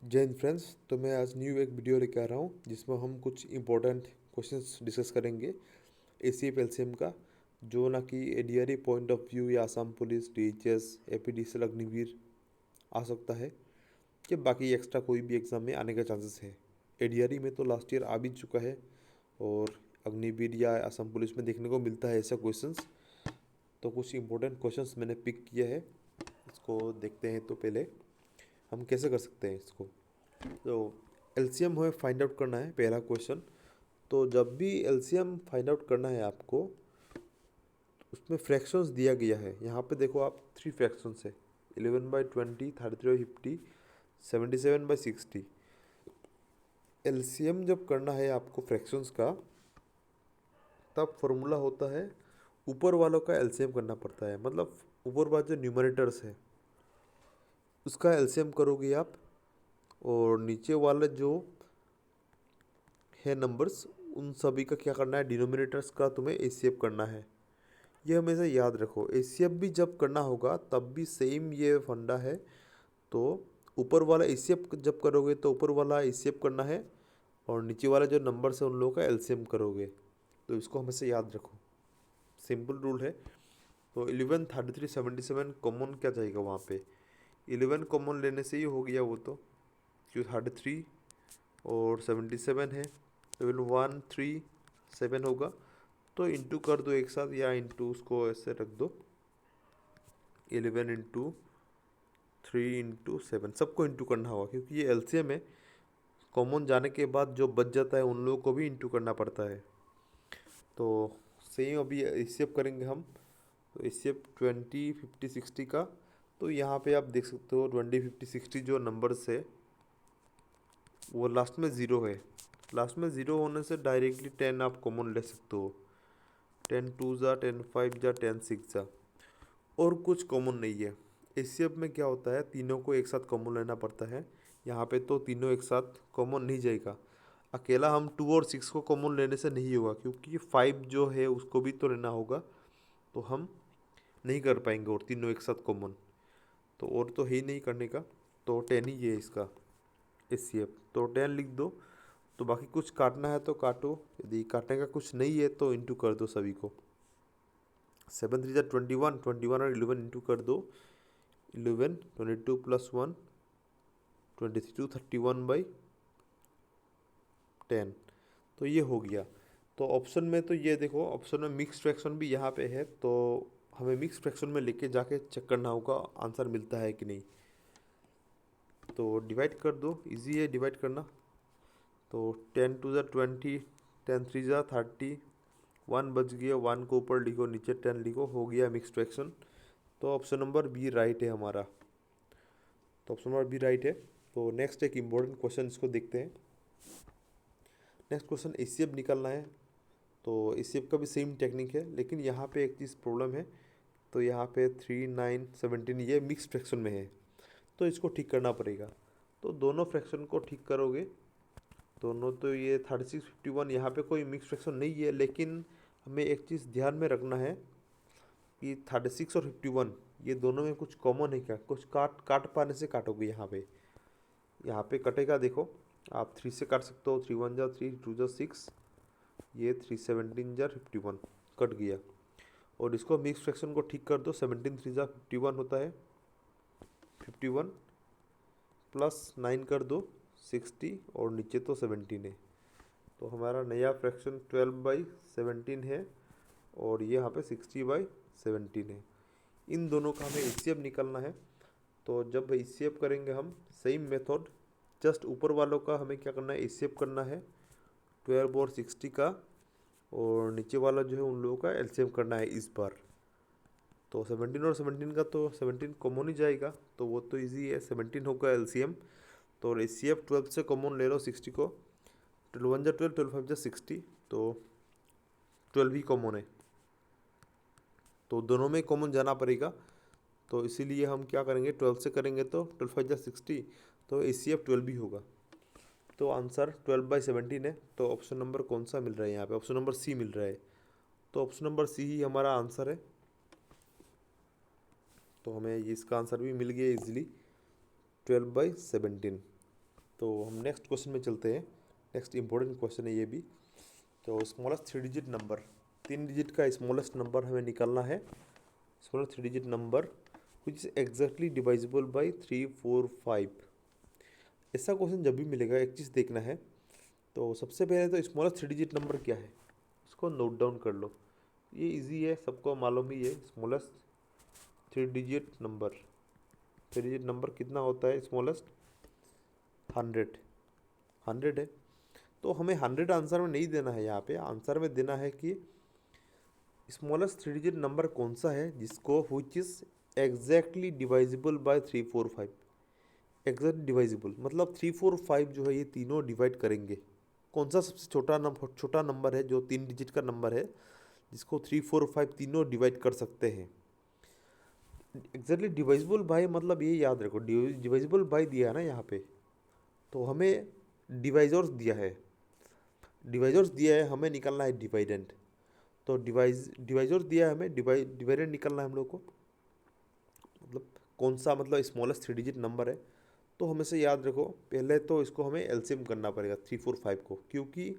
जय हिंद फ्रेंड्स। तो मैं आज न्यू एक वीडियो लेके आ रहा हूँ जिसमें हम कुछ इंपॉर्टेंट क्वेश्चंस डिस्कस करेंगे एसीएफ एलसीएम का, जो ना कि एडीआरई पॉइंट ऑफ व्यू या Assam police, DHS, APDCL, Agniveer आ सकता है कि बाकी एक्स्ट्रा कोई भी एग्ज़ाम में आने का चांसेस है। एडीआरई में तो लास्ट ईयर आ भी चुका है और अग्निवीर या आसाम पुलिस में देखने को मिलता है ऐसा क्वेश्चंस। तो कुछ इंपॉर्टेंट क्वेश्चंस मैंने पिक किया है, इसको देखते हैं। तो पहले हम कैसे कर सकते हैं इसको। तो एलसीएम हमें फाइंड आउट करना है, पहला क्वेश्चन। तो जब भी एलसीएम फाइंड आउट करना है आपको, उसमें फ्रैक्शंस दिया गया है। यहाँ पे देखो आप, थ्री फ्रैक्शंस है, 11/20, 33/50, 77/60। एलसीएम जब करना है आपको फ्रैक्शंस का, तब फॉर्मूला होता है ऊपर वालों का एलसीएम करना पड़ता है। मतलब ऊपर वाले जो न्यूमरेटर्स है उसका एलसीएम करोगे आप, और नीचे वाले जो है नंबर्स, उन सभी का क्या करना है, डिनोमिनेटर्स का तुम्हें एसीएफ करना है। ये हमेशा याद रखो। एसीएफ भी जब करना होगा तब भी सेम ये फंडा है। तो ऊपर वाला एसीएफ जब करोगे तो ऊपर वाला एसीएफ करना है, और नीचे वाला जो नंबर्स है उन लोगों का एलसीएम करोगे। तो इसको हमेशा याद रखो, सिंपल रूल है। तो 11, 33, 77 कॉमन क्या जाएगा वहाँ पे, 11 कॉमन लेने से ही हो गया वो। तो क्यों 33 और 77 है, तो 137 होगा। तो इंटू कर दो एक साथ, या इंटू उसको ऐसे रख दो, 11 × 3 × 7, सबको इंटू करना होगा क्योंकि ये एलसीएम है। कॉमन जाने के बाद जो बच जाता है उन लोगों को भी इंटू करना पड़ता है। तो सेम अभी एसीएफ करेंगे हम। तो एसीएफ 20, 50, 60 का। तो यहाँ पे आप देख सकते हो 20, 50, 60 जो नंबर्स है वो लास्ट में ज़ीरो है। लास्ट में ज़ीरो होने से डायरेक्टली 10 आप कॉमन ले सकते हो। 10 2 जा, 10 5 जा, 10 6 जा, और कुछ कॉमन नहीं है। एसीएफ में क्या होता है, तीनों को एक साथ कॉमन लेना पड़ता है। यहाँ पे तो तीनों एक साथ कॉमन नहीं जाएगा। अकेला हम 2 और 6 को कॉमन लेने से नहीं होगा, क्योंकि 5 जो है उसको भी तो लेना होगा। तो हम नहीं कर पाएंगे और तीनों एक साथ कॉमन। तो और तो है ही नहीं करने का। तो 10 ही है इसका एसीएफ। तो 10 लिख दो। तो बाकी कुछ काटना है तो काटो, यदि काटने का कुछ नहीं है तो इंटू कर दो सभी को। 7 3 जा 21, 21 और 11 इंटू कर दो। 11, 22 + 1, 22, 31/10। तो ये हो गया। तो ऑप्शन में तो ये देखो, ऑप्शन में मिक्स फ्रैक्शन भी यहाँ पे है। तो हमें मिक्स फ्रैक्शन में लेके जाके चेक करना होगा आंसर मिलता है कि नहीं। तो डिवाइड कर दो, इजी है डिवाइड करना। तो 10 2 जा 20, 10 3 जा 30, 1 बच गया, 1 को ऊपर लिखो, नीचे 10 लिखो, हो गया मिक्स फ्रैक्शन। तो ऑप्शन नंबर बी राइट है हमारा। तो ऑप्शन नंबर बी राइट है। तो नेक्स्ट एक इम्पोर्टेंट क्वेश्चन इसको देखते हैं। नेक्स्ट क्वेश्चन एसीएफ निकालना है। तो एसीएफ का भी सेम टेक्निक है, लेकिन यहाँ पे एक चीज़ प्रॉब्लम है। तो यहाँ पे 3 9 17 ये मिक्स फ्रैक्शन में है, तो इसको ठीक करना पड़ेगा। तो दोनों फ्रैक्शन को ठीक करोगे दोनों। तो ये 36 51 यहाँ पे कोई मिक्स फ्रैक्शन नहीं है, लेकिन हमें एक चीज़ ध्यान में रखना है कि 36 और 51 ये दोनों में कुछ कॉमन है क्या, कुछ काट काट पाने से काटोगे। यहाँ पे कटेगा, देखो आप 3 से काट सकते हो। 3 1 जा 3, 2 जा 6, ये 3 17 जा 51 कट गया। और इसको मिक्स फ्रैक्शन को ठीक कर दो। 17 3 जा 51 होता है, 51 + 9 कर दो 60, और नीचे तो 17 है। तो हमारा नया फ्रैक्शन 12/17 है, और ये यहाँ पे 60/17 है। इन दोनों का हमें एचसीएफ निकालना है। तो जब एचसीएफ करेंगे हम, सेम मेथड, जस्ट ऊपर वालों का हमें क्या करना है, एचसीएफ करना है 12 और 60 का, और नीचे वाला जो है उन लोगों का एलसीएम करना है इस बार। तो 17 और 17 का तो 17 कॉमन ही जाएगा, तो वो तो इजी है, 17 होगा एलसीएम। तो एचसीएफ 12 से कॉमन ले लो 60 को। 12 1 जा 12, 12 5 जा 60, तो 12 ही कॉमन है। तो दोनों में कॉमन जाना पड़ेगा। तो इसीलिए हम क्या करेंगे, 12 से करेंगे तो 12 5 जा 60, तो एचसीएफ 12 भी होगा। तो आंसर 12/17 है। तो ऑप्शन नंबर कौन सा मिल रहा है यहाँ पे, ऑप्शन नंबर सी मिल रहा है। तो ऑप्शन नंबर सी ही हमारा आंसर है। तो हमें इसका आंसर भी मिल गया इजीली, 12/17। तो हम नेक्स्ट क्वेश्चन में चलते हैं। नेक्स्ट इंपॉर्टेंट क्वेश्चन है ये भी। तो स्मॉलेस्ट 3 डिजिट नंबर, 3 डिजिट का स्मॉलेस्ट नंबर हमें निकालना है। Smallest 3 digit number which is exactly divisible by 3, 4, 5। ऐसा क्वेश्चन जब भी मिलेगा एक चीज़ देखना है। तो सबसे पहले तो स्मॉलेस्ट 3 डिजिट नंबर क्या है उसको नोट डाउन कर लो। ये इजी है, सबको मालूम ही है। Smallest 3 digit number, 3 digit number कितना होता है स्मॉलेस्ट? 100। 100 है। तो हमें 100 आंसर में नहीं देना है, यहाँ पे आंसर में देना है कि स्मॉलेस्ट 3 डिजिट नंबर कौन सा है जिसको which is exactly divisible by 3, 4, 5। Exact divisible मतलब 3, 4, 5 जो है ये तीनों डिवाइड करेंगे। कौन सा सबसे छोटा नंबर है जो 3 डिजिट का नंबर है जिसको 3, 4, 5 तीनों डिवाइड कर सकते हैं। एग्जैक्टली डिवाइजिबल बाय मतलब ये याद रखो, डिवाइजिबल बाय दिया है ना यहाँ पे, तो हमें डिवाइजर्स दिया है। डिवाइजर्स दिया है, हमें निकालना है डिवाइडेंट। तो डिवाइजर्स दिया है हमें, डिवाइडेंट निकालना है हम लोग को। मतलब कौन सा मतलब स्मॉलेस्ट 3 डिजिट नंबर है। तो हमें से याद रखो, पहले तो इसको हमें एलसीएम करना पड़ेगा 3, 4, 5 को, क्योंकि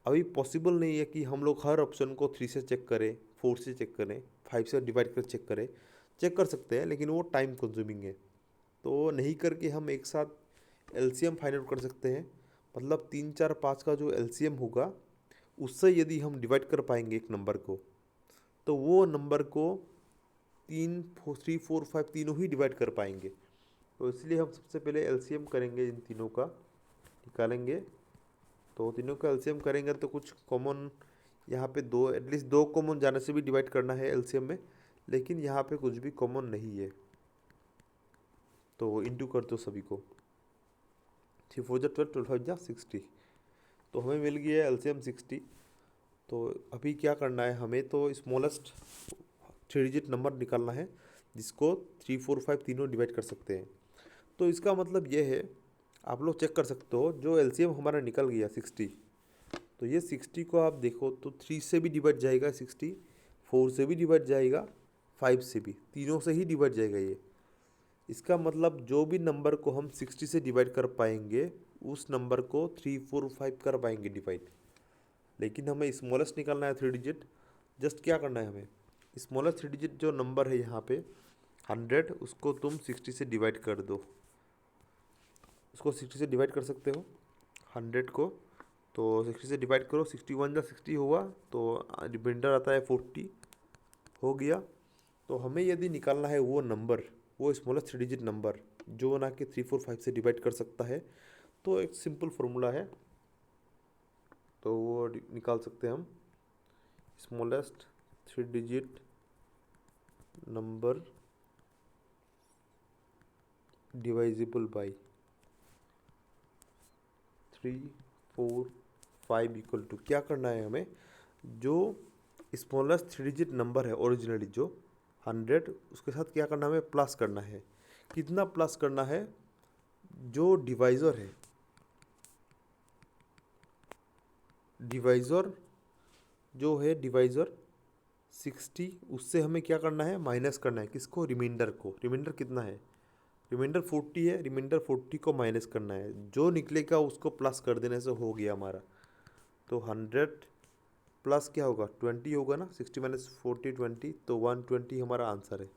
अभी पॉसिबल नहीं है कि हम लोग हर ऑप्शन को 3 से चेक करें, 4 से चेक करें, 5 से डिवाइड कर चेक करें। चेक कर सकते हैं लेकिन वो टाइम कंज्यूमिंग है, तो नहीं करके हम एक साथ एलसीएम फाइंड आउट कर सकते हैं। मतलब 3, 4, 5 का जो एलसीएम होगा उससे यदि हम डिवाइड कर पाएंगे एक नंबर को, तो वो नंबर को 3, 3, 4, 5 तीनों ही डिवाइड कर पाएंगे। तो इसलिए हम सबसे पहले एलसीएम करेंगे, इन तीनों का निकालेंगे। तो तीनों का एलसीएम करेंगे तो कुछ कॉमन यहाँ पे दो, एटलीस्ट 2 कॉमन जाने से भी डिवाइड करना है एलसीएम में, लेकिन यहाँ पे कुछ भी कॉमन नहीं है। तो इंटू कर दो सभी को, 3, 4 जा 12, 12 5 जा 60। तो हमें मिल गया है एलसीएम 60। तो अभी क्या करना है हमें, तो स्मॉलेस्ट 3 डिजिट नंबर निकालना है जिसको 3, 4, 5 तीनों डिवाइड कर सकते हैं। तो इसका मतलब ये है, आप लोग चेक कर सकते हो, जो एलसीएम हमारा निकल गया 60, तो ये 60 को आप देखो तो 3 से भी डिवाइड जाएगा 60, 4 से भी डिवाइड जाएगा, 5 से भी, तीनों से ही डिवाइड जाएगा ये। इसका मतलब जो भी नंबर को हम 60 से डिवाइड कर पाएंगे उस नंबर को 3, 4, 5 कर पाएंगे डिवाइड। लेकिन हमें स्मॉलेस्ट निकालना है 3 डिजिट। जस्ट क्या करना है हमें, स्मॉलेस्ट 3 डिजिट जो नंबर है यहाँ पे 100, उसको तुम 60 से डिवाइड कर दो। उसको 60 से डिवाइड कर सकते हो 100 को। तो 60 से डिवाइड करो, 61 जा 60 हुआ, तो रिमाइंडर आता है 40 हो गया। तो हमें यदि निकालना है वो नंबर, वो स्मॉलेस्ट 3 डिजिट नंबर जो ना कि 3, 4, 5 से डिवाइड कर सकता है, तो एक सिंपल फार्मूला है, तो वो निकाल सकते हैं हम। Smallest 3 digit number divisible by 3, 4, 5 equal to, क्या करना है हमें, जो स्मॉलेस्ट 3 डिजिट नंबर है ओरिजिनली जो 100, उसके साथ क्या करना है हमें, प्लस करना है। कितना प्लस करना है, जो डिवाइज़र है, डिवाइज़र जो है डिवाइज़र 60, उससे हमें क्या करना है, माइनस करना है किसको, रिमाइंडर को। रिमाइंडर कितना है, रिमाइंडर 40 है, रिमाइंडर 40 को माइनस करना है, जो निकलेगा उसको प्लस कर देने से हो गया हमारा। तो 100 प्लस क्या होगा, 20 होगा ना, 60 माइनस 40 20, तो 120 हमारा आंसर है।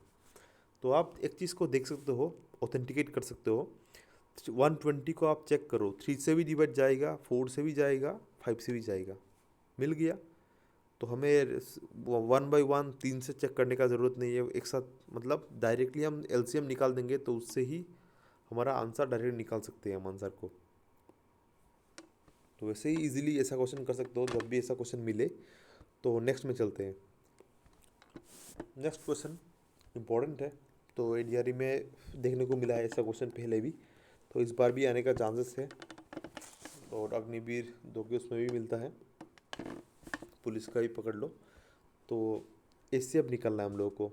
तो आप एक चीज़ को देख सकते हो, ऑथेंटिकेट कर सकते हो। 120 को आप चेक करो, 3 से भी डिवाइड जाएगा, 4 से भी जाएगा, 5 से भी जाएगा, मिल गया। तो हमें 1 बाई 1 3 से चेक करने का ज़रूरत नहीं है एक साथ, मतलब डायरेक्टली हम एलसीएम निकाल देंगे तो उससे ही हमारा आंसर डायरेक्ट निकाल सकते हैं हम आंसर को। तो वैसे ही इजीली ऐसा क्वेश्चन कर सकते हो जब भी ऐसा क्वेश्चन मिले। तो नेक्स्ट में चलते हैं। नेक्स्ट क्वेश्चन इम्पोर्टेंट है, तो एडीआरई में देखने को मिला है ऐसा क्वेश्चन पहले भी, तो इस बार भी आने का चांसेस है। और अग्निवीर 2 के उसमें भी मिलता है, पुलिस का भी पकड़ लो। तो एसीएफ निकलना है हम लोगों को,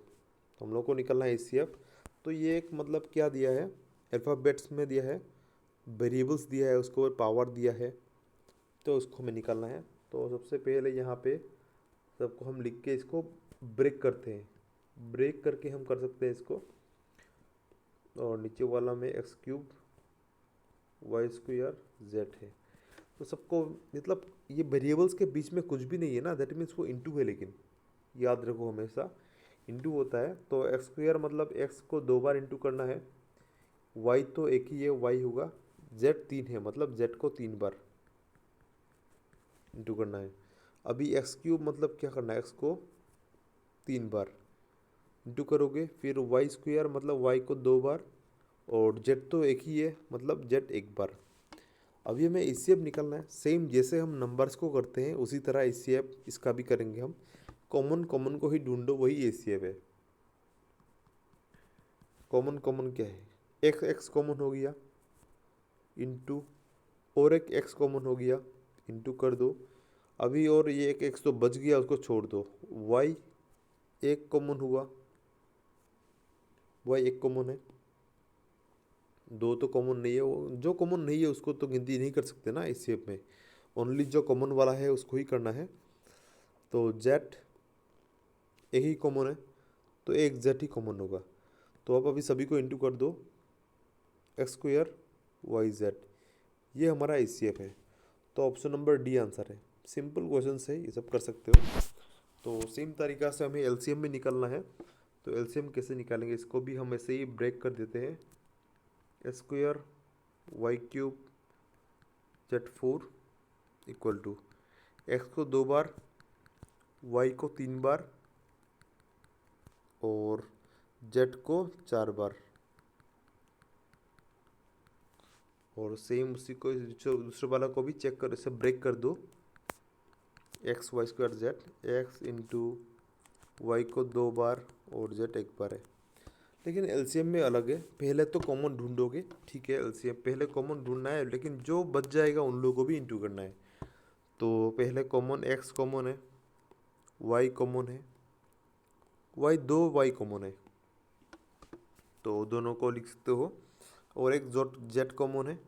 तो हम लोग को निकलना है एसीएफ। तो ये एक मतलब क्या दिया है, अल्फ़ाबेट्स में दिया है, वेरिएबल्स दिया है, उसको पावर दिया है, तो उसको हमें निकालना है। तो सबसे पहले यहाँ पे सबको हम लिख के इसको ब्रेक करते हैं, ब्रेक करके हम कर सकते हैं इसको। और नीचे वाला में x³ वाई स्क्वायर जेड है। तो सबको मतलब ये वेरिएबल्स के बीच में कुछ भी नहीं है ना, दैट मीन्स वो इंटू है, लेकिन याद रखो हमेशा इंटू होता है। तो एक्स स्क्वायर मतलब एक्स को 2 बार इंटू करना है, वाई तो एक ही है वाई होगा, जेड 3 है मतलब जेड को 3 बार इंटू करना है। अभी एक्स क्यूब मतलब क्या करना है, एक्स को 3 बार इंटू करोगे, फिर वाई स्क्वायर मतलब वाई को 2 बार, और जेड तो एक ही है मतलब जेड 1 बार। अभी हमें एचसीएफ निकालना है, सेम जैसे हम नंबर्स को करते हैं उसी तरह एचसीएफ इसका भी करेंगे हम। कॉमन कॉमन को ही ढूंढो, वही एचसीएफ है। कॉमन कॉमन क्या है, एक्स एक्स कॉमन हो गया इंटू, और एक एक्स कॉमन हो गया इंटू कर दो। अभी और ये एक एक्स तो बच गया, उसको छोड़ दो। वाई एक कॉमन हुआ, वाई एक कॉमन है, दो तो कॉमन नहीं है, वो जो कॉमन नहीं है उसको तो गिनती नहीं कर सकते ना इस शेप में, ओनली जो कॉमन वाला है उसको ही करना है। तो जेड एक ही कॉमन है, तो एक जेड ही कॉमन होगा। तो अब अभी सभी को इंटू कर दो, एक्स स्क्वायर वाई जेड, ये हमारा एचसीएफ है। तो ऑप्शन नंबर डी आंसर है। सिंपल क्वेश्चन है, ये सब कर सकते हो। तो सेम तरीका से हमें एलसीएम भी निकालना है। तो एलसीएम कैसे निकालेंगे, इसको भी हम ऐसे ही ब्रेक कर देते हैं। X square y cube z 4 equal to x को 2 बार, वाई को 3 बार, और जेड को 4 बार। और सेम उसी को दूसरे वाला को भी चेक कर, इसे ब्रेक कर दो। X y square z, x into y को 2 बार और जेड 1 बार है। लेकिन एलसीएम में अलग है, पहले तो कॉमन ढूंढोगे, ठीक है, एलसीएम पहले कॉमन ढूंढना है, लेकिन जो बच जाएगा उन लोगों को भी इंटू करना है। तो पहले कॉमन एक्स कॉमन है, वाई कॉमन है, वाई 2 वाई कॉमन है, तो दोनों को लिख सकते हो। और एक जो जेड कॉमन है,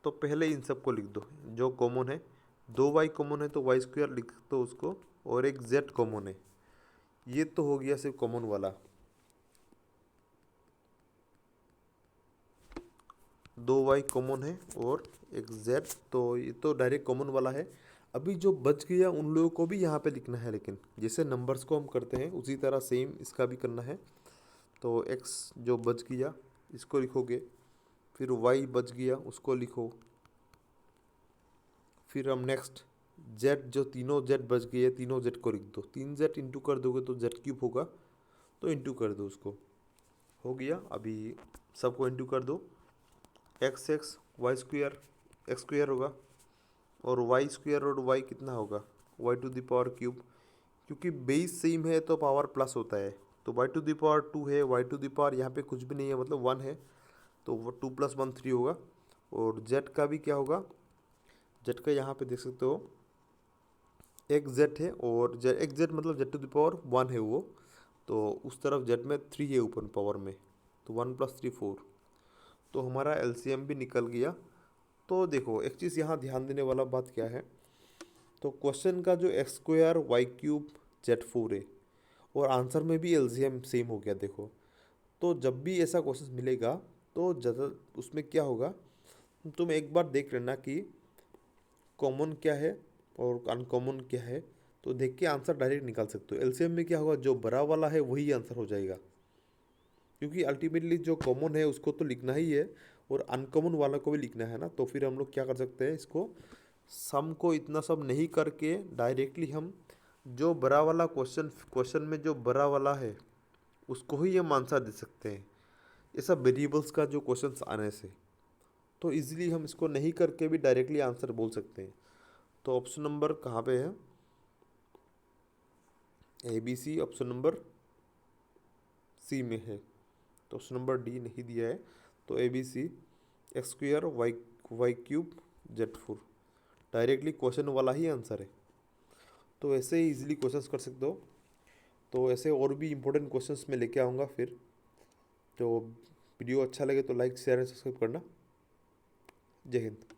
तो पहले इन सब को लिख दो, जो कॉमन है 2 वाई कॉमन है तो वाई स्क्वायर लिख दो उसको, और एक जेड कॉमन है। ये तो हो गया सिर्फ कॉमन वाला, 2 वाई कॉमन है और एक जेड, तो ये तो डायरेक्ट कॉमन वाला है। अभी जो बच गया उन लोगों को भी यहाँ पे लिखना है, लेकिन जैसे नंबर्स को हम करते हैं उसी तरह सेम इसका भी करना है। तो एक्स जो बच गया इसको लिखोगे, फिर वाई बच गया उसको लिखो, फिर हम नेक्स्ट जेड, जो तीनों जेड बच गए तीनों जेड को लिख दो। 3 जेड इंटू कर दोगे तो जेड क्यूब होगा, तो इंटू कर दो उसको, हो गया। अभी सबको इंटू कर दो, x x y square x square होगा, और वाई स्क्वायर और वाई कितना होगा, y to the power cube, क्योंकि बेस सेम है तो पावर प्लस होता है। तो वाई टू द पावर 2 है, वाई टू द पावर यहाँ पे कुछ भी नहीं है मतलब 1 है, तो वो 2 + 1 3 होगा। और जेड का भी क्या होगा, जेड का यहाँ पे देख सकते हो एक जेड है, और जेड एक जेड मतलब जेड टू द पावर 1 है वो, तो उस तरफ जेड में 3 है ऊपर पावर में, तो 1 + 3 4। तो हमारा एलसीएम भी निकल गया। तो देखो एक चीज़ यहाँ ध्यान देने वाला बात क्या है, तो क्वेश्चन का जो x square y cube z 4 है, और आंसर में भी एलसीएम सेम हो गया देखो। तो जब भी ऐसा क्वेश्चन मिलेगा तो ज़्यादा उसमें क्या होगा, तुम एक बार देख लेना कि कॉमन क्या है और अनकॉमन क्या है, तो देख के आंसर डायरेक्ट निकाल सकते हो। एलसीएम में क्या होगा, जो बड़ा वाला है वही आंसर हो जाएगा, क्योंकि अल्टीमेटली जो कॉमन है उसको तो लिखना ही है, और अनकॉमन वाला को भी लिखना है ना। तो फिर हम लोग क्या कर सकते हैं, इसको सम को इतना सब नहीं करके डायरेक्टली हम जो बड़ा वाला क्वेश्चन क्वेश्चन में जो बड़ा वाला है उसको ही हम आंसर दे सकते हैं, ये सब वेरिएबल्स का जो क्वेश्चंस आने से। तो इजीली हम इसको नहीं करके भी डायरेक्टली आंसर बोल सकते हैं। तो ऑप्शन नंबर कहाँ पे है, A B C option number C में है, तो ऑप्शन नंबर डी नहीं दिया है। तो A B C x square y y cube z 4 directly question वाला ही आंसर है। तो ऐसे ही इजीली क्वेश्चंस कर सकते हो। तो ऐसे और भी इंपॉर्टेंट क्वेश्चंस मैं लेके आऊँगा फिर। तो वीडियो अच्छा लगे तो लाइक शेयर एंड सब्सक्राइब करना। जय हिंद।